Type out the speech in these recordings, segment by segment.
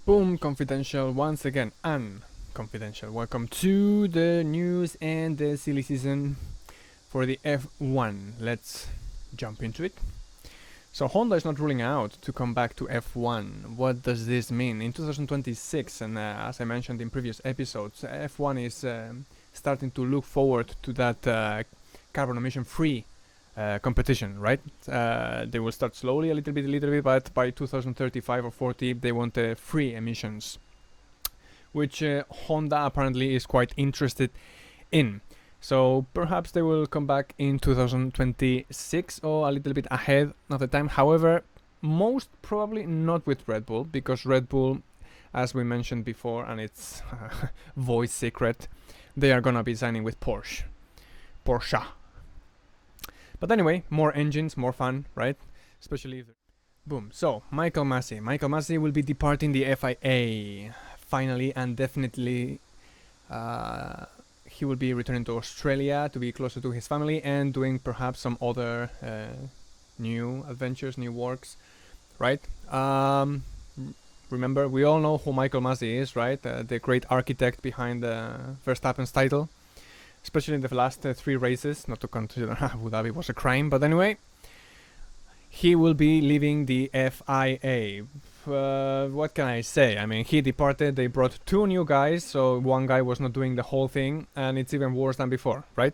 Boom, confidential once again, unconfidential. Welcome to the news and the silly season for the F1. Let's jump into it. So Honda is not ruling out to come back to F1. What does this mean? In 2026, and as I mentioned in previous episodes, F1 is starting to look forward to that carbon emission free competition, right? They will start slowly, a little bit, but by 2035 or 40, they want free emissions, which Honda apparently is quite interested in. So perhaps they will come back in 2026 or a little bit ahead of the time. However, most probably not with Red Bull, because Red Bull, as we mentioned before, and it's voice secret, they are gonna be signing with Porsche. But anyway, more engines, more fun, right? Especially if boom. So Michael Masi will be departing the FIA finally and definitely. He will be returning to Australia to be closer to his family and doing perhaps some other new adventures, new works, right? Remember, we all know who Michael Masi is, right? The great architect behind Verstappen's title, especially in the last 3 races. Not to consider Abu Dhabi was a crime, but anyway, he will be leaving the FIA. What can I say? I mean, he departed, they brought 2 new guys, so one guy was not doing the whole thing, and it's even worse than before, right?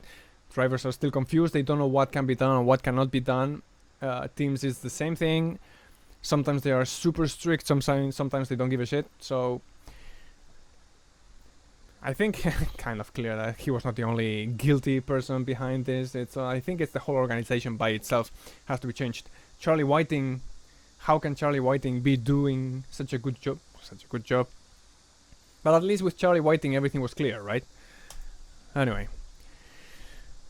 Drivers are still confused, they don't know what can be done and what cannot be done. Teams is the same thing. Sometimes they are super strict, sometimes they don't give a shit, so I think kind of clear that he was not the only guilty person behind this. I think it's the whole organization by itself has to be changed. Charlie Whiting, how can Charlie Whiting be doing such a good job? But at least with Charlie Whiting everything was clear, right? Anyway,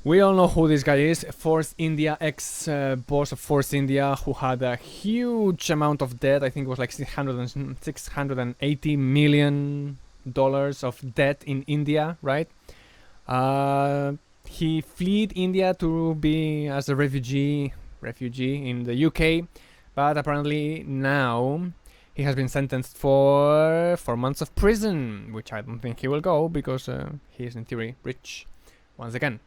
we all know who this guy is. Force India, ex-boss of Force India, who had a huge amount of debt. I think it was like $680 million of debt in India, right? He fled India to be as a refugee in the UK, but apparently now he has been sentenced for 4 months of prison, which I don't think he will go because he is in theory rich once again.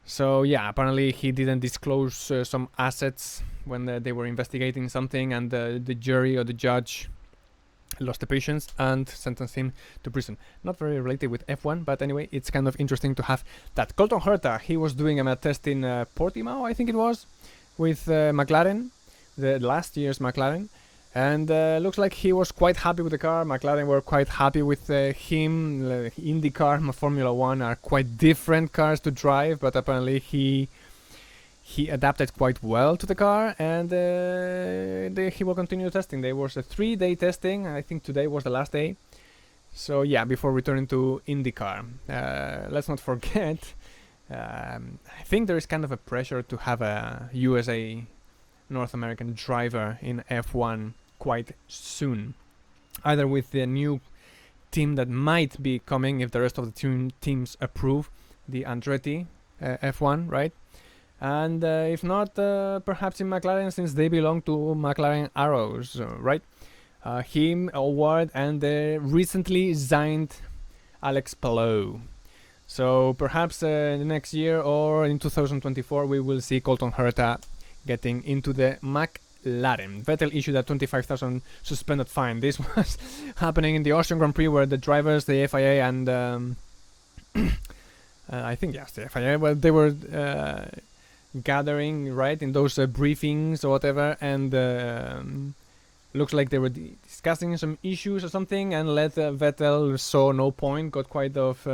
So yeah, apparently he didn't disclose some assets when they were investigating something, and the jury or the judge lost the patience and sentenced him to prison. Not very related with F1, but anyway, it's kind of interesting to have that. Colton Herta, he was doing a test in Portimao, I think it was, with McLaren, the last year's McLaren, and looks like he was quite happy with the car. McLaren were quite happy with him. IndyCar and Formula 1 are quite different cars to drive, but apparently he adapted quite well to the car, and he will continue testing. There was a 3-day testing. I think today was the last day. So yeah, before returning to IndyCar. Let's not forget, I think there is kind of a pressure to have a USA North American driver in F1 quite soon. Either with the new team that might be coming if the rest of the teams approve the Andretti F1, right? And if not, perhaps in McLaren, since they belong to McLaren Arrows, right? Him, Howard, and the recently signed Alex Palou. So perhaps the next year or in 2024 we will see Colton Herta getting into the McLaren. Vettel issued a 25,000 suspended fine. This was happening in the Austrian Grand Prix, where the drivers, the FIA, and I think yes, the FIA, well, they were gathering right in those briefings or whatever, and looks like they were discussing some issues or something, and let Vettel saw no point, got quite of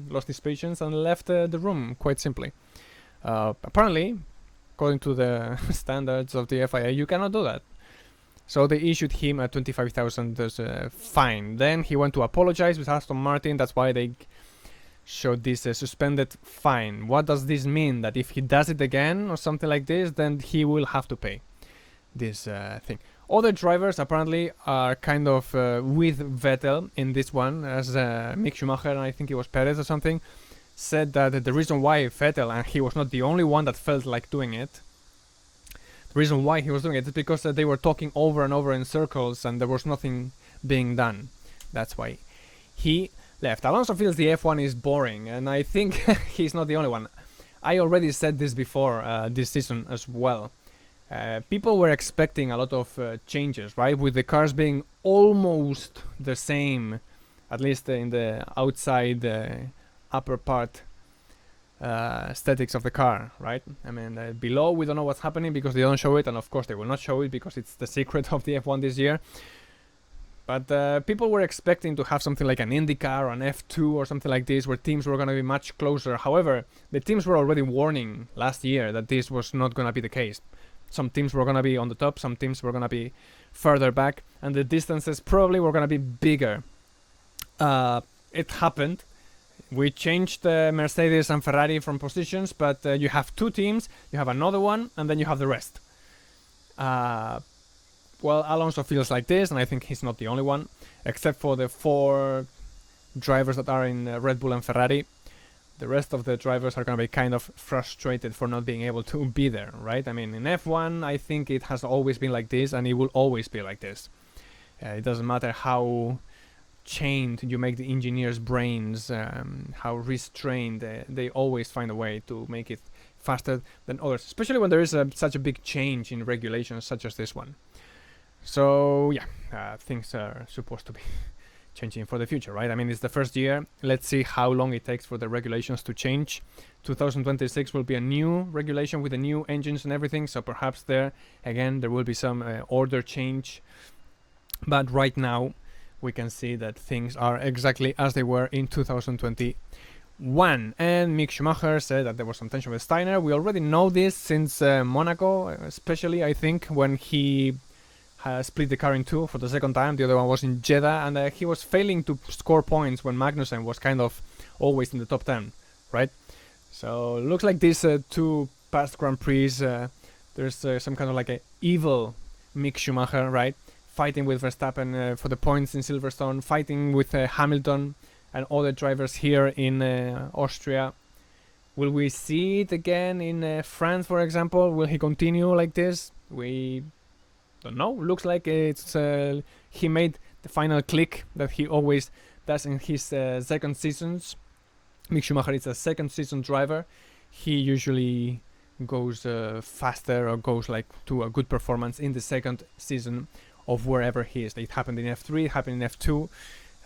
lost his patience and left the room quite simply. Apparently, according to the standards of the FIA, you cannot do that. So they issued him a 25,000 fine. Then he went to apologize with Aston Martin. That's why they showed this suspended fine. What does this mean? That if he does it again or something like this, then he will have to pay this thing. Other drivers apparently are kind of with Vettel in this one, as Mick Schumacher, and I think it was Perez or something, said that the reason why Vettel, and he was not the only one that felt like doing it, the reason why he was doing it is because they were talking over and over in circles, and there was nothing being done. That's why he left. Alonso feels the F1 is boring, and I think he's not the only one. I already said this before this season as well. People were expecting a lot of changes, right? With the cars being almost the same, at least in the outside upper part aesthetics of the car, right? I mean, below we don't know what's happening because they don't show it, and of course they will not show it because it's the secret of the F1 this year. But people were expecting to have something like an IndyCar or an F2 or something like this, where teams were going to be much closer. However, the teams were already warning last year that this was not going to be the case. Some teams were going to be on the top, some teams were going to be further back, and the distances probably were going to be bigger. It happened. We changed Mercedes and Ferrari from positions, but you have two teams, you have another one, and then you have the rest. Well, Alonso feels like this, and I think he's not the only one, except for the 4 drivers that are in Red Bull and Ferrari. The rest of the drivers are going to be kind of frustrated for not being able to be there, right? I mean, in F1, I think it has always been like this, and it will always be like this. It doesn't matter how chained you make the engineers' brains, how restrained, they always find a way to make it faster than others, especially when there is such a big change in regulations such as this one. So yeah, things are supposed to be changing for the future, right? I mean, it's the first year. Let's see how long it takes for the regulations to change. 2026 will be a new regulation with the new engines and everything, so perhaps there again there will be some order change. But right now we can see that things are exactly as they were in 2021. And Mick Schumacher said that there was some tension with Steiner. We already know this since Monaco, especially I think when he split the car in two for the second time. The other one was in Jeddah, and he was failing to score points when Magnussen was kind of always in the top 10, right? So looks like these 2 past Grand Prix, there's some kind of like a evil Mick Schumacher, right? Fighting with Verstappen for the points in Silverstone, fighting with Hamilton and other drivers here in Austria. Will we see it again in France, for example? Will he continue like this? We don't know. Looks like it's he made the final click that he always does in his second seasons. Mick Schumacher is a second season driver. He usually goes faster or goes like to a good performance in the second season of wherever he is. It happened in F3, it happened in F2,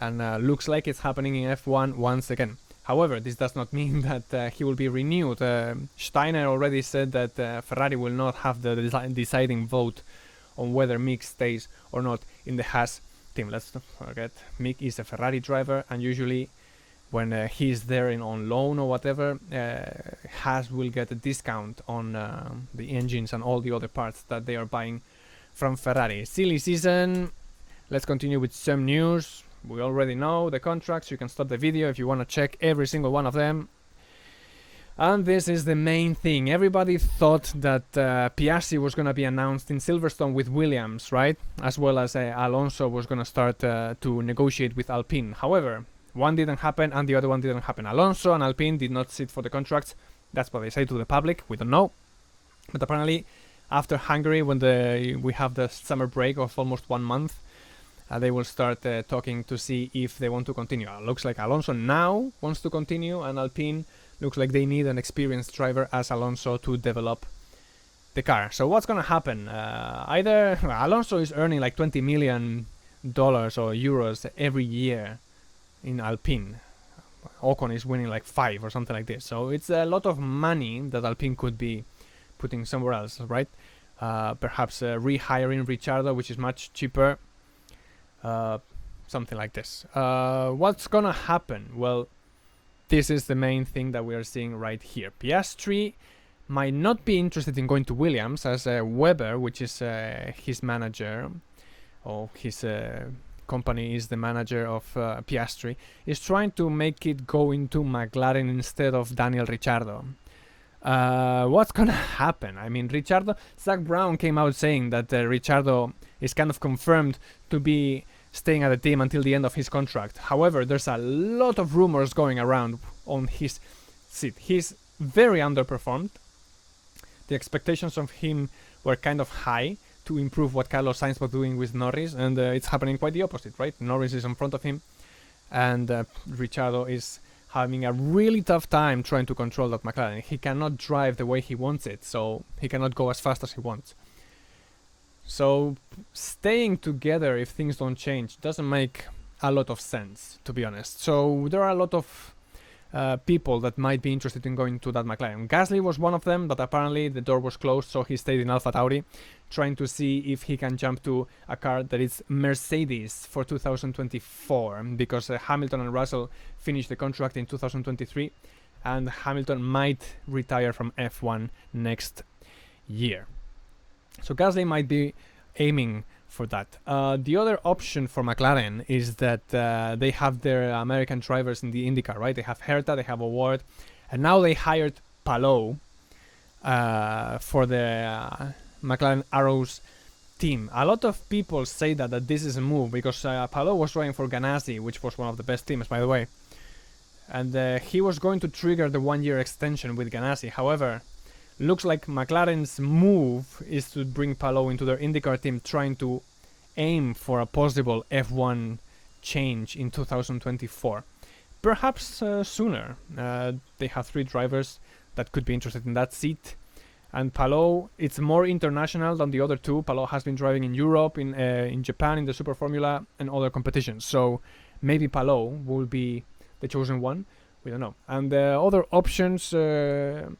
and looks like it's happening in F1 once again. However, this does not mean that he will be renewed. Steiner already said that Ferrari will not have the deciding vote on whether Mick stays or not in the Haas team. Let's not forget, Mick is a Ferrari driver, and usually when he's there on loan or whatever, Haas will get a discount on the engines and all the other parts that they are buying from Ferrari. Silly season. Let's continue with some news. We already know the contracts. You can stop the video if you want to check every single one of them. And this is the main thing. Everybody thought that Piastri was going to be announced in Silverstone with Williams, right? As well as Alonso was going to start to negotiate with Alpine. However, one didn't happen and the other one didn't happen. Alonso and Alpine did not sit for the contracts. That's what they say to the public. We don't know. But apparently, after Hungary, when we have the summer break of almost 1 month, they will start talking to see if they want to continue. Looks like Alonso now wants to continue, and Alpine looks like they need an experienced driver as Alonso to develop the car. So what's going to happen? Either Alonso is earning like $20 million or euros every year in Alpine. Ocon is winning like 5 or something like this. So it's a lot of money that Alpine could be putting somewhere else, right? Perhaps rehiring Ricciardo, which is much cheaper. Something like this. What's gonna happen? Well, this is the main thing that we are seeing right here. Piastri might not be interested in going to Williams, as Webber, which is his manager, or his company is the manager of Piastri, is trying to make it go into McLaren instead of Daniel Ricciardo. What's gonna happen? I mean, Zach Brown came out saying that Ricciardo is kind of confirmed to be staying at the team until the end of his contract. However, there's a lot of rumors going around on his seat. He's very underperformed. The expectations of him were kind of high. to improve what Carlos Sainz was doing with Norris, and it's happening quite the opposite, right? Norris is in front of him, and Ricciardo is having a really tough time trying to control that McLaren. He cannot drive the way he wants it, so he cannot go as fast as he wants. So staying together if things don't change doesn't make a lot of sense, to be honest. So there are a lot of people that might be interested in going to that McLaren. Gasly was one of them, but apparently the door was closed, so he stayed in AlphaTauri, trying to see if he can jump to a car that is Mercedes for 2024, because Hamilton and Russell finished the contract in 2023, and Hamilton might retire from F1 next year. So Gasly might be aiming for that. The other option for McLaren is that they have their American drivers in the IndyCar, right? They have Herta, they have Award, and now they hired Palou for the McLaren Arrows team. A lot of people say that this is a move because Palou was driving for Ganassi, which was one of the best teams, by the way, and he was going to trigger the 1-year extension with Ganassi. However, looks like McLaren's move is to bring Palou into their IndyCar team, trying to aim for a possible F1 change in 2024. Perhaps sooner. They have 3 drivers that could be interested in that seat. And Palou, it's more international than the other 2. Palou has been driving in Europe, in Japan, in the Super Formula, and other competitions. So maybe Palou will be the chosen one. We don't know. And the other options are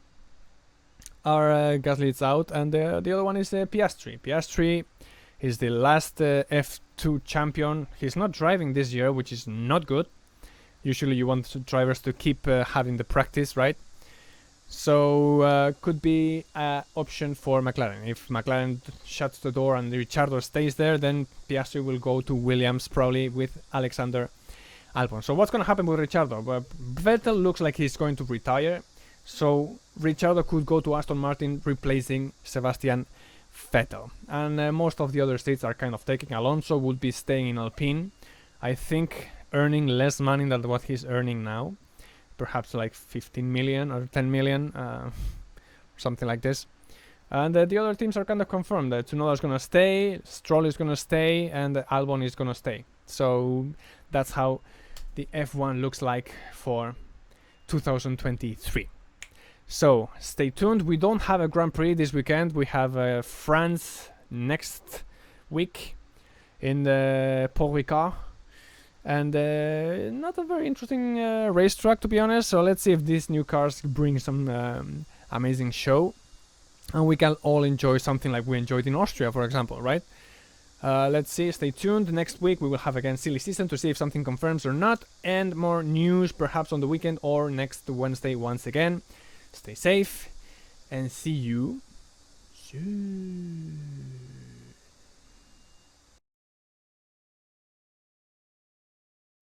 Gasly is out, and the other one is Piastri. Piastri is the last F2 champion. He's not driving this year, which is not good. Usually you want drivers to keep having the practice, right? So could be an option for McLaren. If McLaren shuts the door and Ricciardo stays there, then Piastri will go to Williams, probably with Alexander Albon. So what's going to happen with Ricciardo? Vettel looks like he's going to retire. So Ricciardo could go to Aston Martin, replacing Sebastian Vettel. And most of the other seats are kind of taking. Alonso would be staying in Alpine, I think, earning less money than what he's earning now. Perhaps like 15 million or 10 million, something like this. And the other teams are kind of confirmed. Tsunoda is going to stay, Stroll is going to stay, and Albon is going to stay. So that's how the F1 looks like for 2023. So stay tuned. We don't have a Grand Prix this weekend. We have France next week in the Paul Ricard, and not a very interesting racetrack, to be honest. So let's see if these new cars bring some amazing show, and we can all enjoy something like we enjoyed in Austria, for example, right? Let's see. Stay tuned. Next week we will have again silly season to see if something confirms or not, and more news perhaps on the weekend or next Wednesday once again. Stay safe and see you soon.